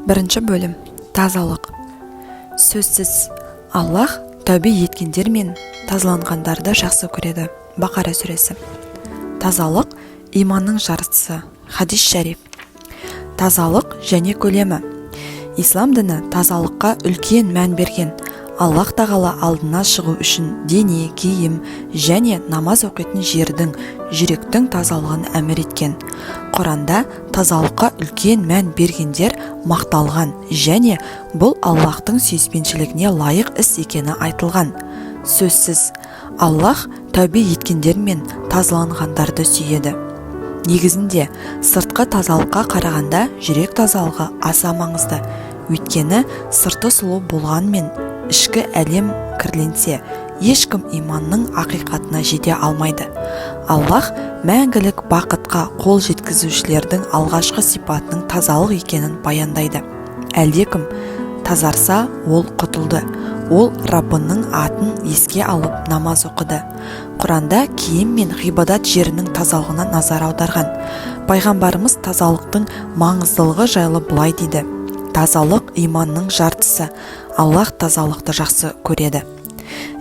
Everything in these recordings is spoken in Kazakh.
Бірінші бөлім. Тазалық. Сөзсіз, Аллах тәубе еткендер мен тазаланғандарды жақсы көреді. Бақара сүресі. Тазалық иманның жартысы. Хадис шәриф. Тазалық және көлемі. Ислам діні тазалыққа үлкен мән берген. Аллах тағала алдына шығу үшін дене, киім және намаз оқитын жердің, жүректің тазалығын әмір еткен. Құранда тазалыққа үлкен мән бергендер мақталған және бұл Аллахтың сүйіспеншілігіне лайық іс екені айтылған. Сөзсіз, Аллах тәубе еткендер мен тазаланғандарды сүйеді. Негізінде сыртқы тазалыққа қарағанда жүрек тазалығы аса маңызды. Өйткені сырты сұлу болғанмен ішкі әлем кірленсе, ешкім иманның ақиқатына жете алмайды. Аллах мәңгілік бақытқа қол жеткізушілердің алғашқы сипатының тазалық екенін баяндайды. Әлдекім тазарса, ол құтылды. Ол Раббының атын еске алып намаз оқыды. Құранда киім мен ғибадат жерінің тазалығына назар аударған. Пайғамбарымыз тазалықтың маңыздылығы жайлы былай дейді: тазалық иманның жартысы. Аллах тазалықты жақсы көреді.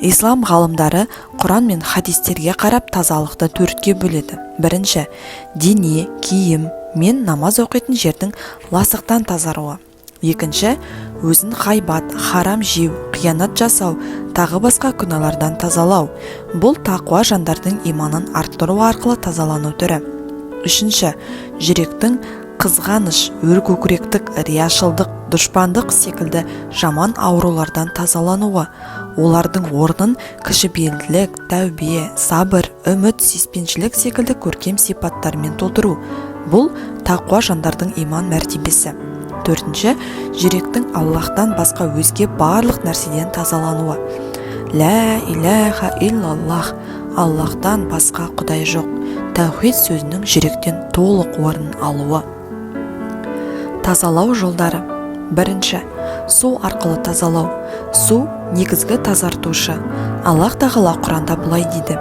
Ислам ғалымдары Құран мен хадистерге қарап тазалықты төртке бөледі. Бірінші, дене, киім мен намаз оқитын жердің ласықтан тазаруы. Екінші, өзін ғайбат, харам жеу, қиянат жасау, тағы басқа күнәлардан тазалау. Бұл тақуа жандардың иманын арттыру арқылы тазалану түрі. Үшінші, жүректің қызғаныш, өркөкіректік, рияшылдық, дұшпандық секілді жаман аурулардан тазалануы. Олардың орнын кішіпейілділік, тәубе, сабыр, үміт, сүйіспеншілік секілді көркем сипаттармен толтыру. Бұл тақуа жандардың иман мәртебесі. Төртінші, жүректің Аллахтан басқа өзге барлық нәрседен тазалануы. Ла иляха иллаллах, Аллахтан басқа құдай жоқ. Таухид сөзінің жүректен толық орнын алуы. Тазалау жолдары. Бірінші, су арқылы тазалау. Су негізгі тазартушы. Аллах тағала Құранда былай дейді: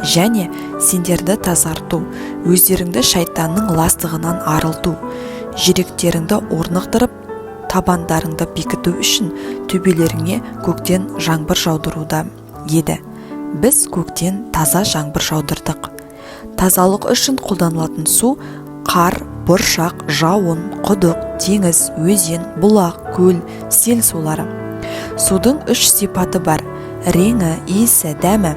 және сендерді тазарту, өздеріңді шайтанның ластығынан арылту, жүректеріңді орнықтырып, табандарыңды бекіту үшін төбелеріңе көктен жаңбыр жаудыруда еді. Біз көктен таза жаңбыр жаудырдық. Тазалық үшін қолданылатын су қар, бұршақ, жауын, құдық, теңіз, өзен, бұлақ, көл, сел сулары. Судың үш сипаты бар: реңі, иісі, дәмі.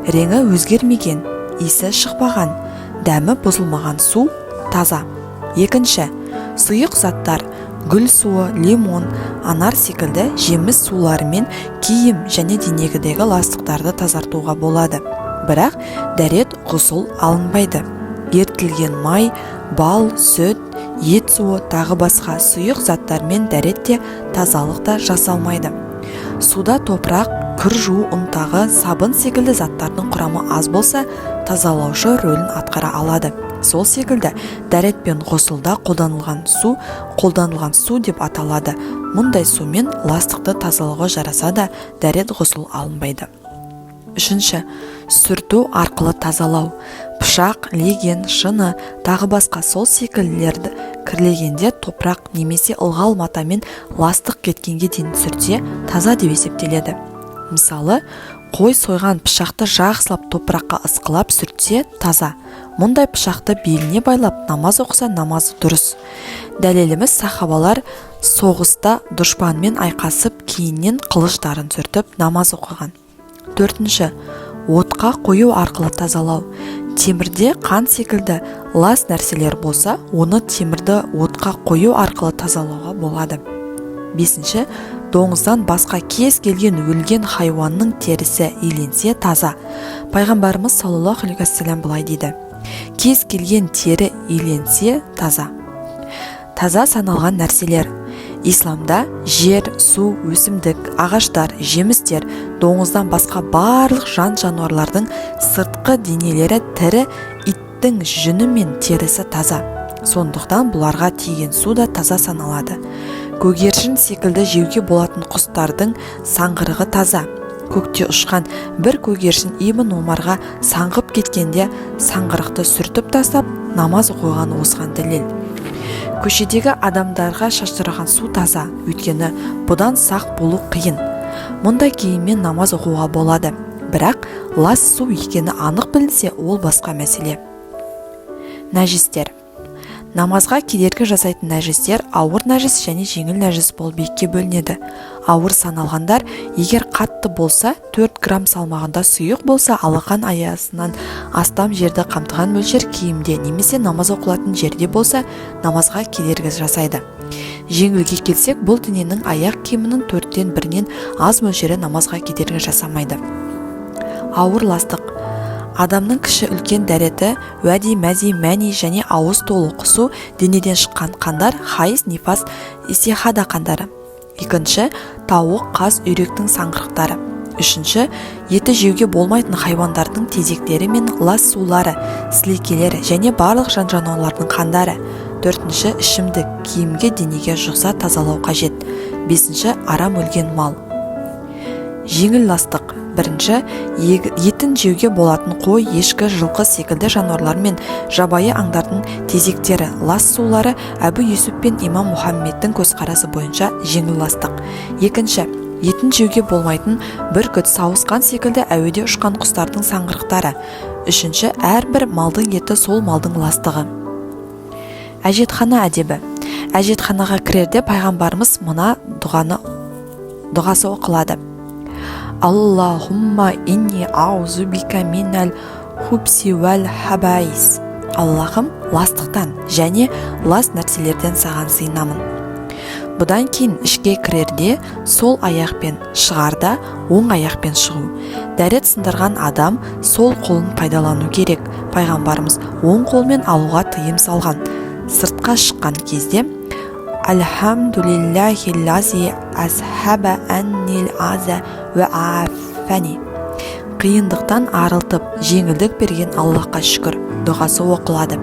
Реңі өзгермеген, иісі шықпаған, дәмі бұзылмаған су таза. Екінші, сұйық заттар: гүл суы, лимон, анар секілді жеміс суларымен киім және денегідегі ластықтарды тазартуға болады. Бірақ дәрет, ғұсыл алынбайды. Ертілген май, бал, сүт, ет суы тағы басқа сұйық заттармен дәретте тазалықта жасалмайды. Суда топырақ, кір жуу ұнтағы, сабын секілді заттардың құрамы аз болса, тазалаушы рөлін атқара алады. Сол секілді дәрет пен ғұсылда қолданылған су деп аталады. Мұндай сумен ластықты тазалығы жараса да, дәрет, ғұсыл алынбайды. Үшінші, сүрту арқылы тазалау. Пышақ, леген, шыны, тағы басқа сол секілділерді кірлегенде топырақ немесе ылғал матамен ластық кеткенге дейін сүртсе, таза деп есептеледі. Мысалы, қой сойған пышақты жақсылап топыраққа ысқылап сүртсе, таза. Мұндай пышақты беліне байлап намаз оқыса, намазы дұрыс. Дәлеліміз сахабалар соғыста дұшпанмен айқасып, кейіннен қылыштарын сүртіп намаз оқыған. Төртінші, отқа қою арқылы тазалау. Темірде қан секілді лас нәрселер болса, оны темірді отқа қою арқылы тазалауға болады. Бесінші, доңыздан басқа кез келген өлген хайуанның терісі иленсе таза. Пайғамбарымыз саллаллаху алейхи уассалам былай дейді: кез келген тері иленсе таза. Таза саналған нәрселер: Исламда жер, су, өсімдік, ағаштар, жемістер, доңыздан басқа барлық жан жануарлардың сыртқы денелері тірі, иттің жүні мен терісі таза. Сондықтан бұларға тиген су да таза саналады. Көгершін секілді жеуге болатын құстардың саңғырығы таза. Көкте ұшқан бір көгершін Ибн Омарға саңғып кеткенде саңғырықты сүртіп тастап намаз оқыған осыған дәлел. көшедегі адамдарға шаштырған су таза, өйткені бұдан сақ болу қиын. Мұндай киіммен намаз оқуға болады, бірақ лас су екені анық білінсе, ол басқа мәселе. Нәжістер. Намазға кедергі жасайтын нәжістер ауыр нәжіс және жеңіл нәжіс болып екіге бөлінеді. Ауыр саналғандар, егер қатты болса, 4 грамм салмағында сұйық болса, алақан аясынан астам жерді қамтыған мөлшер киімде немесе намаз оқылатын жерде болса, намазға кедергі жасайды. Жеңілге келсек, бұл дененің аяқ киімінің 4-тен 1-нен аз мөлшері намазға кедергі жасамайды. Ауыр ластық. Адамның кіші үлкен дәреті, уәди, мәзи, мәни және ауыз толы құсу, денеден шыққан қандар, хайыз, нифас, истихада қандары. Екінші, тауық, қаз, үйректің саңғырықтары. Үшінші, еті жеуге болмайтын хайуандардың тезектері мен лас сулары, сілекелері және барлық жан-жануарлардың қандары. Төртінші, ішімдік, киімге, денеге жұқса тазалау қажет. Бесінші, арам өлген мал. Жеңіл ластық. Бірінші, етін жеуге болатын қой, ешкі, жылқы секілді жануарлар мен жабайы аңдардың тезектері, лас сулары Әбу Юсуф пен имам Мұхаммедтің көзқарасы бойынша жеңіл ластық. Екінші, етін жеуге болмайтын бүркіт, сауысқан секілді әуеде ұшқан құстардың саңғырықтары. Үшінші, әрбір малдың еті сол малдың ластығы. Әжетхана әдебі. Әжетханаға кірерде пайғамбарымыз мына дұғасы оқылады. Аллахумма инни аузу бика минал хубси вал хабайс. Аллахым, ластықтан және лас нәрселерден саған сыйынамын. Бұдан кейін ішке кірерде сол аяқпен шығарда оң аяқпен шығу. Дәрет сындырған адам сол қолын пайдалану керек. Пайғамбарымыз оң қолмен алуға тыйым салған. Сыртқа шыққан кезде Альхамдулиллахи лази азхаба аннил аза ва афани. Қиындықтан арылтып, жеңілдік берген Аллахқа шүкір дұғасы оқылады.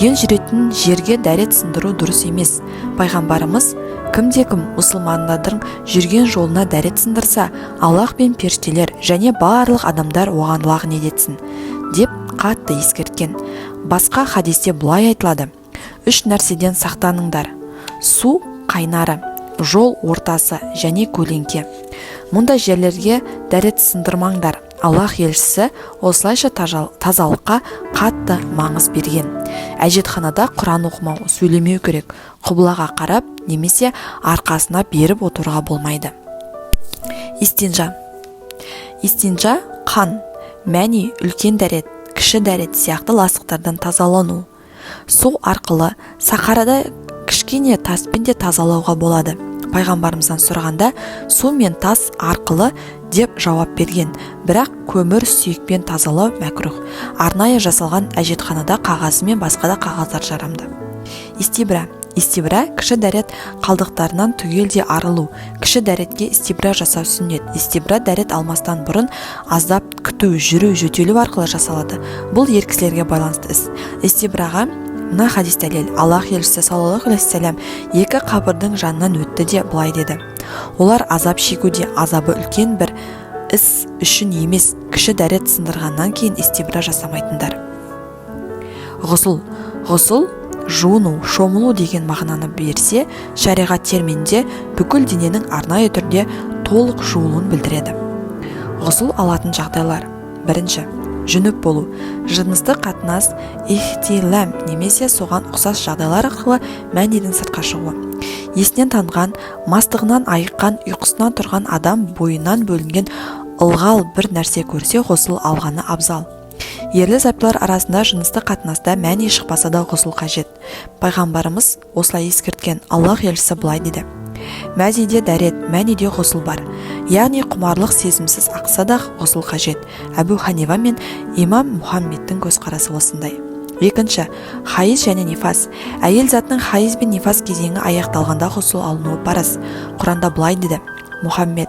Ел жүретін жерге дәрет сындыру дұрыс емес. Пайғамбарымыз кімде-кім мұсылмандардың жүрген жолына дәрет сындырса, Аллах пен періштелер және барлық адамдар оған лағнет етсін деп қатты ескерткен. Басқа хадисте былай айтылады: 3 нәрседен сақтаныңдар: су қайнары, жол ортасы және көлеңке. Мұндай жерлерге дәрет сындырмаңдар. Аллах елшісі осылайша тазалыққа қатты маңыз берген. Әжетханада Құран оқымау, сөйлемеу керек. Құблаға қарап немесе арқасына беріп отыруға болмайды. Истинжа. Истинжа қан, мәни, үлкен дәрет, кіші дәрет сияқты ластықтардан тазалану. Су арқылы сахарада кішкене таспен де тазалауға болады. Пайғамбарымыздан сұрағанда су мен тас арқылы деп жауап берген. Бірақ көмір сүйекпен тазалау мәкрух. Арнайы жасалған әжетханада қағазы мен басқа да қағаздар жарамды. Истибра. Истибра кіші дәрет қалдықтарынан түгелде арылу. Кіші дәретке истибра жасау сүннет. Истибра дәрет алмастан бұрын аздап күту, жүру, жөтелу арқылы жасалады. Бұл ер кісілерге байланысты іс. Истибраға мына хадис дәлел. Аллах елшісі саллаллаху алейхи вассалам 2 қабірдің жанынан өтті де былай деді: олар азап шегуде, азабы үлкен бір іс үшін емес, кіші дәрет сындырғаннан кейін истибра жасамайтындар. Ғұсыл жуыну, шомылу деген мағынаны берсе, шариғат терминінде бүкіл дененің арнайы түрде толық жуылуын білдіреді. Ғұсыл алатын жағдайлар: бірінші, жүніп болу, жыныстық қатынас, ихтилам немесе соған ұқсас жағдайлар арқылы мәниден сыртқа шығуы. Есінен танған, мастығынан айыққан, ұйқысынан тұрған адам бойынан бөлінген ылғал бір нәрсе көрсе, ғұсыл алғаны абзал. Ерлі-зайыптылар арасында жыныстық қатынаста мәни шықпаса да ғұсыл қажет. Пайғамбарымыз осылай ескерткен. Аллах елшісі былай деді: мәзиде дәрет, мәниде ғұсыл бар. Яғни құмарлық сезімсіз ақса да ғұсыл қажет. Әбу Ханифа мен имам Мұхаммедтің көзқарасы осындай. Екінші, хайыз және нифас. Әйел затының хайыз бен нифас кезеңі аяқталғанда ғұсыл алынуы парыз. Құранда былай деді: Мұхаммед,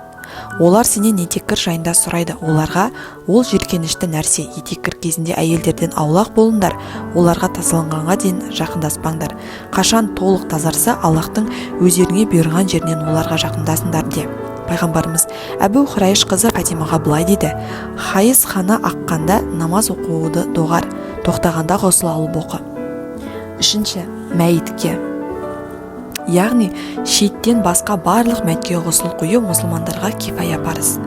олар сенен етеккір жайында сұрайды. Оларға ол жиіркенішті нәрсе. Етеккір кезінде әйелдерден аулақ болыңдар. Оларға тазаланғанға дейін жақындаспаңдар. Қашан толық тазарса, Аллахтың өздеріңе бұйырған жерінен оларға жақындасыңдар де. Пайғамбарымыз Әбу Хурайш қызы Фатимаға былай дейді: хайыз қаны аққанда намаз оқуды доғар, тоқтағанда ғұсыл алып оқы. Үшінші, мәйітке. яғни шейіттен басқа барлық мәтке ғұсыл құю мұсылмандарға кифая парыз.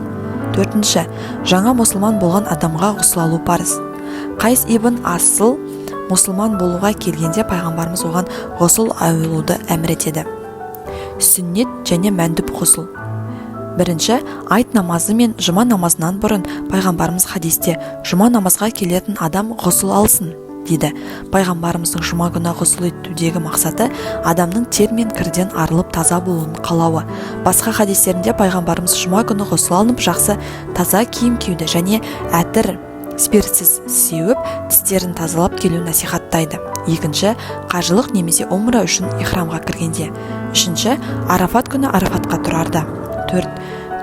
4. Жаңа мұсылман болған адамға ғұсыл алу парыз. Қайс ибн Асыл мұсылман болуға келгенде пайғамбарымыз оған ғұсыл алуды әмір етеді. Сүннет және мәндүб ғұсыл. 1. Айт намазы мен жұма намазынан бұрын пайғамбарымыз хадисте жұма намазға келетін адам ғұсыл алсын дейді. Пайғамбарымыздың жұма күні ғұсыл етудегі мақсаты адамның тер мен кірден арылып таза болуын қалауы. Басқа хадистерінде пайғамбарымыз жұма күні ғұсыл алынып жақсы таза киім киюді және әтір спиртсіз сеуіп тістерін тазалап келу насихаттайды. 2. Қажылық немесе умра үшін ихрамға кіргенде. 3. Арафат күні арафатқа тұрарда. 4.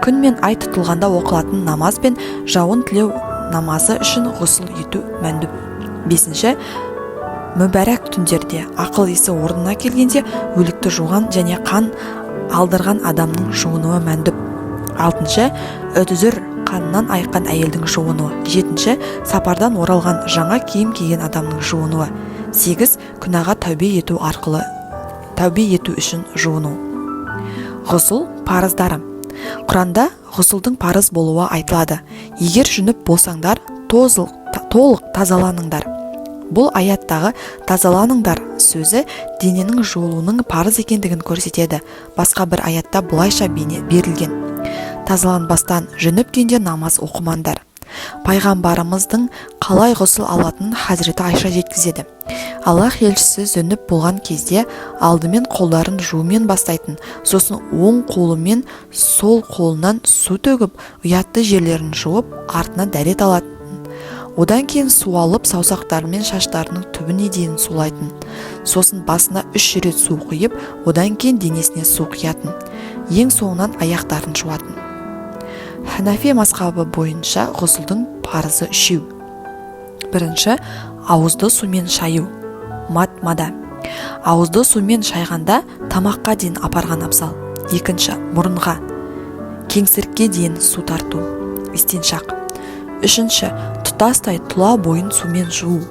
Күн мен ай тұтылғанда оқылатын намаз бен жауын тілеу намазы үшін ғұсыл ету мәндүб. 5. Мүбәрәк түндерде ақыл есі орнына келгенде өлікті жуған және қан алдырған адамның жуынуы мәндүб. 6. Үдзір қаннан айыққан әйелдің жуынуы. 7. Сапардан оралған жаңа киім киген адамның жуынуы. 8. Күнәға тәубе ету үшін жуыну. Ғұсыл парыздары. Құранда ғұсылдың парыз болуы айтылады. Егер жүніп болсаңдар, толық тазаланыңдар. Бұл аяттағы тазаланыңдар сөзі дененің жуылуының парыз екендігін көрсетеді. Басқа бір аятта бұлайша берілген: тазаланбастан жүніп күйінде намаз оқымаңдар. Пайғамбарымыздың қалай ғұсыл алатынын Хазіреті Айша жеткізеді. Аллах елшісі жүніп болған кезде алдымен қолдарын жуумен бастайтын, сосын оң қолы мен сол қолынан су төгіп, ұятты жерлерін жуып, артына дәрет алатын. Одан кейін су алып, саусақтары мен шаштарының түбіне дейін сулайтын. Сосын басына 3 рет су құйып, одан кейін денесіне су құятын. Ең соңынан аяқтарын жуатын. Ханафи мазхабы бойынша ғұсылдың парызы 3. 1. Ауызды сумен шаю. Мада. Ауызды сумен шайғанда тамаққа дейін апарған абзал. 2. Мұрынға, кеңсірікке дейін су тарту. Истиншақ. 3. Тұтастай тұла бойын сумен жуу.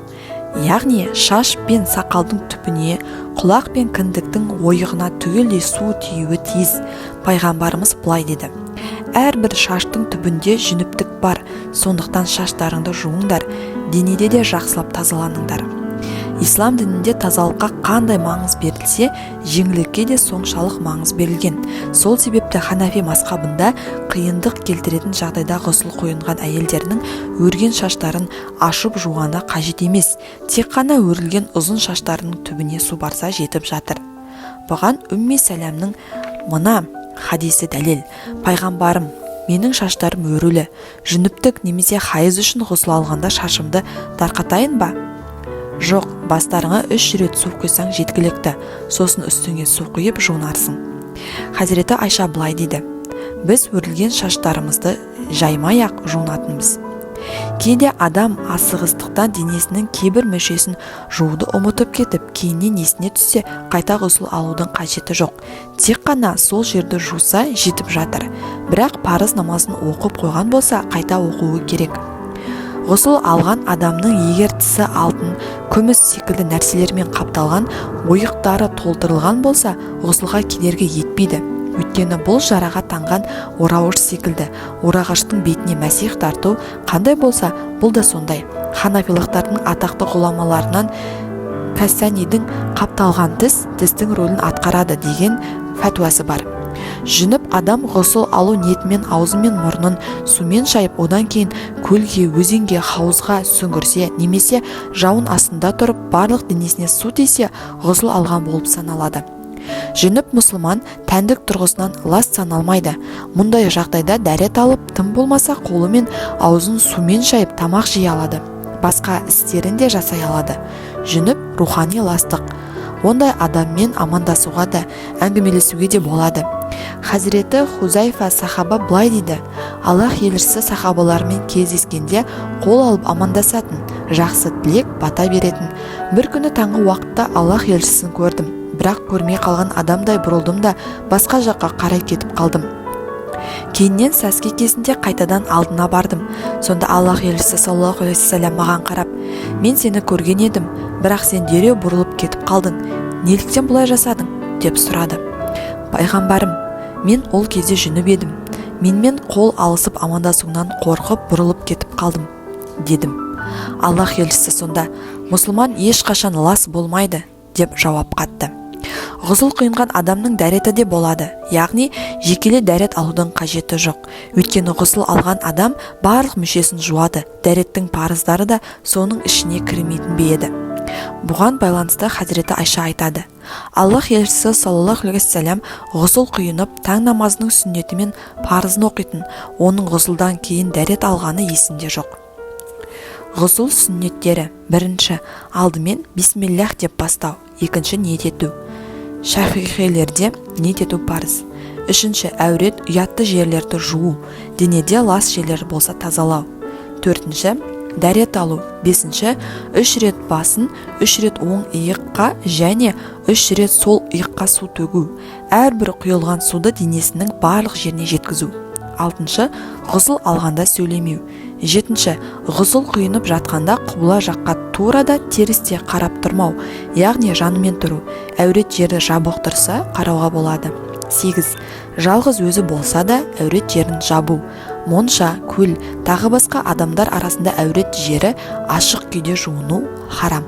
Яғни шаш пен сақалдың түбіне, құлақ пен кіндіктің ойығына түгелдей су тиюі тиіс. Пайғамбарымыз былай деді: әрбір шаштың түбінде жүніптік бар, сондықтан шаштарыңды жуыңдар, денеде де жақсылап тазаланыңдар. Ислам дінінде тазалыққа қандай маңыз берілсе, жеңілдікке де соншалық маңыз берілген. Сол себепті Ханафи мазхабында қиындық келтіретін жағдайда ғұсыл қойынған әйелдерінің өрген шаштарын ашып жуғаны қажет емес. Тек қана өрілген ұзын шаштарының түбіне су барса жетіп жатыр. Бұған Умми Сәлемнің мына хадисі дәлел: пайғамбарым, менің шаштарым өрілі, жүніптік немесе хайыз үшін ғұсыл алғанда шашымды тарқатайын ба? Жоқ, бастарыңа 3 рет су құйсаң жеткілікті, сосын үстіңе су құйып жуынарсың. Хазіреті Айша былай дейді: біз өрілген шаштарымызды жаймай-ақ жуынатынбыз. Кейде адам асығыстықтан денесінің кейбір мүшесін жууды ұмытып кетіп, кейіннен есіне түссе, қайта ғұсыл алудың қажеті жоқ. Тек қана сол жерді жуса жетіп жатыр. Бірақ парыз намазын оқып қойған болса, қайта оқуы керек. Ғұсыл алған адамның егер тісі алтын, күміс секілді нәрселермен қапталған, ойықтары толтырылған болса, ғұсылға кедергі етпейді. Өйткені бұл жараға таңған орауыш секілді. Орағыштың бетіне мәсих тарту қандай болса, бұл да сондай. Ханафилықтардың атақты ғұламаларынан Кассанидің қапталған тістің рөлін атқарады деген фәтуасы бар. Жүніп адам ғұсыл алу ниетімен аузы мен мұрнын сумен шайып, одан кейін көлге, өзенге, хауызға сүңгірсе, немесе жауын астында тұрып барлық денесіне су тисе, ғұсыл алған болып саналады. Жүніп мұсылман тәндік тұрғысынан лас саналмайды. Мұндай жағдайда дәрет алып, тым болмаса қолы мен аузын сумен шайып тамақ жей алады. Басқа істерін де жасай алады. Жүніп рухани ластық. Ондай адаммен амандасуға да, әңгімелесуге де болады. Хазіреті Хузайфа сахаба былай дейді: Аллах елшісі сахабалармен кездескенде қол алып амандасатын, жақсы тілек бата беретін. Бір күні таңғы уақытта Аллах елшісін көрдім, бірақ көрмей қалған адамдай бұрылдым да басқа жаққа қарай кетіп қалдым. Кейіннен сәске кезінде қайтадан алдына бардым. Сонда Аллах елшісі саллаллаху алейхи вассалам маған қарап: мен сені көрген едім, бірақ сен дереу бұрылып кетіп қалдың. Неліктен бұлай жасадың? деп сұрады. Пайғамбарым, мен ол кезде жүніп едім. Менімен қол алысып амандасуынан қорқып бұрылып кетіп қалдым, дедім. Аллах елшісі сонда, мұсылман ешқашан лас болмайды, деп жауап қатты. Ғұсыл құйынған адамның дәреті де болады, яғни жекеле дәрет алудың қажеті жоқ. Өйткені ғұсыл алған адам барлық мүшесін жуады, дәреттің парыздары да соның ішіне кірмейтін бе еді. Бұған байланысты Хазіреті Айша айтады: Аллах елшісі саллаллаху алейхи вассалам ғұсыл құйынып, таң намазының сүннеті мен парызын оқитын, оның ғұсылдан кейін дәрет алғаны есінде жоқ. Ғұсыл сүннеттері: бірінші, алдымен бисмиллах деп бастау, екінші, ниет ету. Шафиғилерде ниет ету парыз. Үшінші, әурет, ұятты жерлерді жуу, денеде лас жерлер болса тазалау. Төртінші, дәрет алу. Бесінші, 3 рет басын, 3 рет оң иыққа және 3 рет сол иыққа су төгу. Әрбір құйылған суды денесінің барлық жеріне жеткізу. Алтыншы, ғұсыл алғанда сөйлемеу. Жетінші, ғұсыл құйынып жатқанда құбыла жаққа тура да терісте қарап тұрмау, яғни жанымен тұру. Әурет жерді жабық тұрса қарауға болады. 8. Жалғыз өзі болса да әурет жерін жабу. Монша, көл, тағы басқа адамдар арасында әурет жері ашық күйде жуыну харам.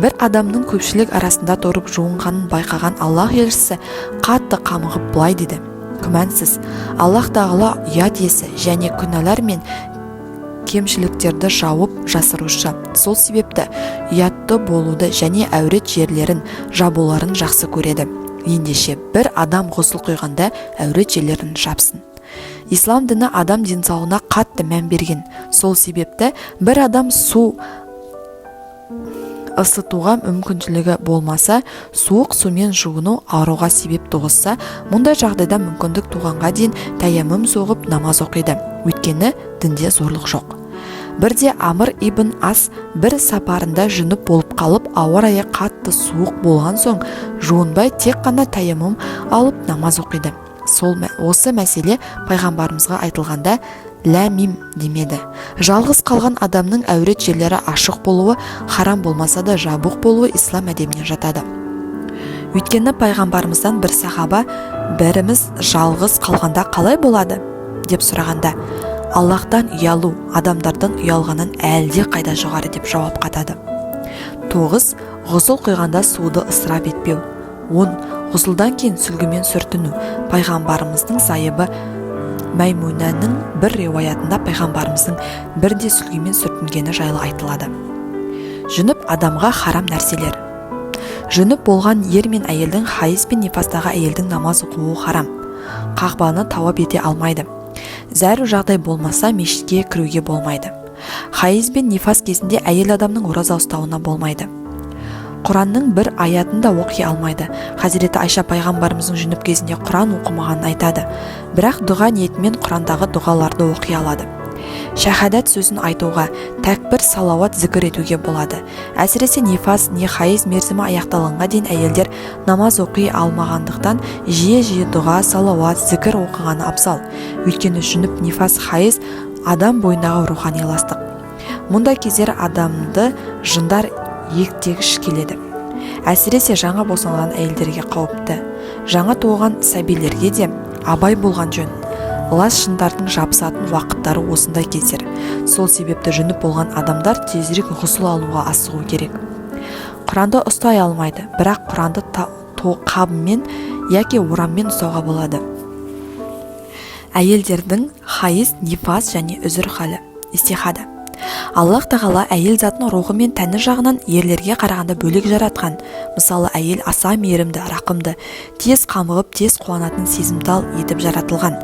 Бір адамның көпшілік арасында тұрып жуынғанын байқаған Аллах елшісі қатты қамығып былай деді: күмәнсіз, Аллах тағала ұят иесі және күнәлар мен кемшіліктерді жауып жасырушы. Сол себепті ұятты болуды және әурет жерлерін жабуларын жақсы көреді. Ендеше бір адам ғұсыл құйғанда әурет жерлерін жапсын. Ислам діні адам денсаулығына қатты мән берген. Сол себепті бір адам су ысытуға мүмкіншілігі болмаса, суық сумен жуыну ауруға себеп туғызса, мұндай жағдайда мүмкіндік туғанға дейін тәйәммүм соғып намаз оқиды. Өйткені дінде зорлық жоқ. Бірде Амр ибн Ас бір сапарында жүніп болып қалып, ауа райы қатты суық болған соң, жуынбай тек қана тәйәммүм алып намаз оқиды. Осы мәселе пайғамбарымызға айтылғанда ләмим демеді. Жалғыз қалған адамның әурет жерлері ашық болуы, харам болмаса да жабық болуы ислам әдебіне жатады. Өйткені пайғамбарымыздан бір сахаба: біріміз жалғыз қалғанда қалай болады деп сұрағанда, Аллахтан ұялу адамдардан ұялғанын әлде қайда жоғары деп жауап қатады. 9. Ғұсыл құйғанда суды ысырап етпеу. 10. Ғұсылдан кейін сүлгімен сүртіну. Пайғамбарымыздың сайыбы Мәймунаның бір риуаятында пайғамбарымыздың бірде сүлгімен сүртінгені жайлы айтылады. Жүніп адамға харам нәрселер. Жүніп болған ер мен әйелдің, хайыз бен нифастағы әйелдің намаз оқуы харам. Қағбаны тауап ете алмайды. Зәру жағдай болмаса мешітке кіруге болмайды. Хайыз бен нифас кезінде әйел адамның ораза ұстауына болмайды. Құранның бір аятын да оқи алмайды. Хазіреті Айша пайғамбарымыздың жүніп кезінде Құран оқымағанын айтады. Бірақ дұға ниетімен Құрандағы дұғаларды оқи алады. Шахадат сөзін айтуға, тәкбір, салауат, зікір етуге болады. Әсіресе нифас не хайыз мерзімі аяқталғанға дейін әйелдер намаз оқи алмағандықтан жиі дұға, салауат, зікір оқығаны абзал. Өйткені жүніп, нифас, хайыз адам бойындағы рухани ластық. Мұндай кездер адамды жындар ектегіш келеді. Әсіресе жаңа босанған әйелдерге қауіпті. Жаңа туған сәбилерге де абай болған жөн. Лас жындардың жабысатын уақыттары осындай кездер. Сол себепті жүніп болған адамдар тезірек ғұсыл алуға асығу керек. Құранды ұстай алмайды, бірақ Құранды қабымен яки ораммен ұстауға болады. Әйелдердің хайыз, нифас және үзір халі. Истихада. Аллах тағала әйел затының рухы мен тәні жағынан ерлерге қарағанда бөлек жаратқан. Мысалы, әйел аса мейірімді, рақымды, тез қамығып, тез қуанатын сезімтал етіп жаратылған.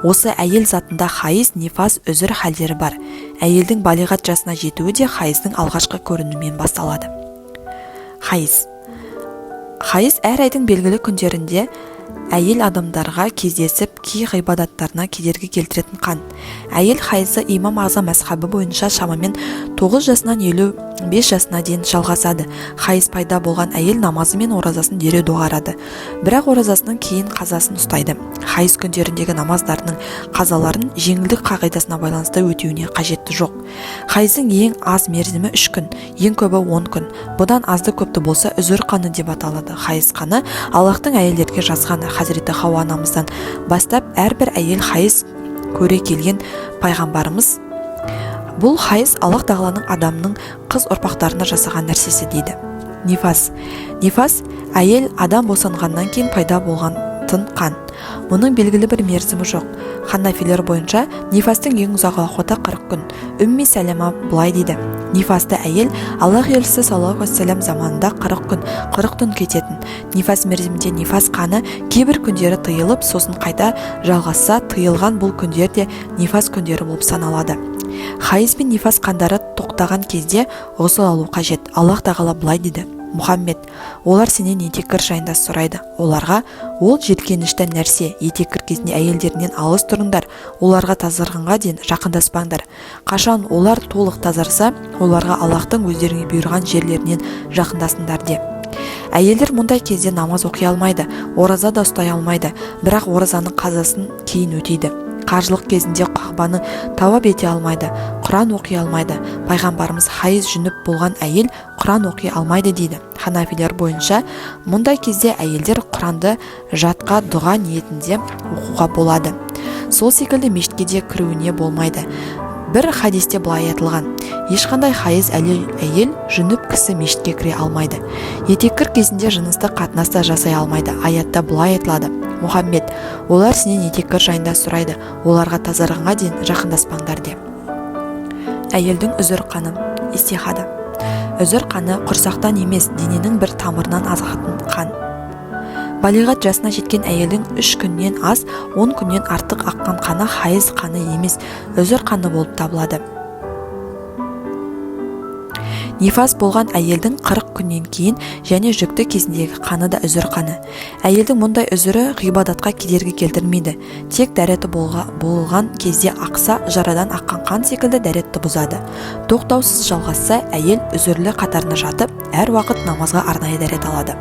Осы әйел затында хайыз, нифас, үзір халдері бар. Әйелдің балиғат жасына жетуі де хайыздың алғашқы көрінуімен басталады. Хайыз әр айдың белгілі күндерінде әйел адамдарға кездесіп кей ғибадаттарына кедергі келтіретін қан. Әйел хайызы имам Азам мәзһабы бойынша шамамен 9 жасынан 55 жасына дейін жалғасады. Хайыз пайда болған әйел намазы мен оразасын дереу доғарады, бірақ оразасының кейін қазасын ұстайды. Хайыз күндеріндегі намаздарының қазаларын жеңілдік қағидасына байланысты өтеуіне қажетті жоқ. Хайыздың ең аз мерзімі 3 күн, ең көбі 10 күн. Бұдан азды көпті болса үзір қаны деп аталады. Хайыз қаны Аллахтың әйелдерге жазғаны. Хазіреті Хауа анамыздан бастап әрбір әйел хайыз көре келген пайғамбарымыз бұл хайыз Аллах тағаланың адамның қыз ұрпақтарына жасаған нәрсесі дейді. Нифас әйел адам босанғаннан кейін пайда болғантын қан. Мұның белгілі бір мерзімі жоқ. Ханафилер бойынша нифастың ең ұзақ уақыты 40 күн. Умми Сәлема былай дейді: нифасты әйел Аллах елшісі саллаллаху алейхи вассалам заманында 40 түн кететін. Нифас мерзімінде нифас қаны кейбір күндері тыйылып, сосын қайта жалғасса, тыйылған бұл күндер де нифас күндері болып саналады. Хайыз бен нифас қандары тоқтаған кезде ғұсыл алу қажет. Аллах тағала былай дейді: Мұхаммед, олар сенен етеккір жайында сұрайды. Оларға ол жиіркенішті нәрсе. Етеккір кезінде әйелдерінен алыс тұрыңдар. Оларға тазарғанға дейін жақындаспаңдар. Қашан олар толық тазарса, оларға Аллахтың өздеріне бұйырған жерлерінен жақындасыңдар де. Әйелдер мұндай кезде намаз оқи алмайды, ораза да ұстай алмайды, бірақ оразаның қазасын кейін өтейді. Қажылық кезінде қағбаны тауап ете алмайды, Құран оқи алмайды. Пайғамбарымыз хайыз жүніп болған әйел Құран оқи алмайды дейді. Ханафилер бойынша мұндай кезде әйелдер Құранды жатқа дұға ниетінде оқуға болады. Сол секілді мешітке де кіруіне болмайды. Бір хадисте былай айтылған: ешқандай хайыз әйел жүніп кісі мешітке кіре алмайды. Етеккір кезінде жыныстық қатынаста жасай алмайды. Аятта былай айтылады: Мұхаммед, олар сенен етеккір жайында сұрайды. Оларға тазарғанға дейін жақындаспаңдар де. Әйелдің үзір қаны, истихада. Үзір қаны құрсақтан емес, дененің бір тамырынан ағатын қан. Балиғат жасына жеткен әйелдің 3 күннен аз, 10 күннен артық аққан қаны хайыз қаны емес, үзір қаны болып табылады. Нифас болған әйелдің 40 күннен кейін және жүкті кезіндегі қаны да үзір қаны. Әйелдің мұндай үзірі ғибадатқа кедергі келтірмейді. Тек дәреті болған кезде ақса, жарадан аққан қан секілді дәретті бұзады. Тоқтаусыз жалғасса, әйел үзірлі қатарына жатып, әр уақыт намазға арнайы дәрет алады.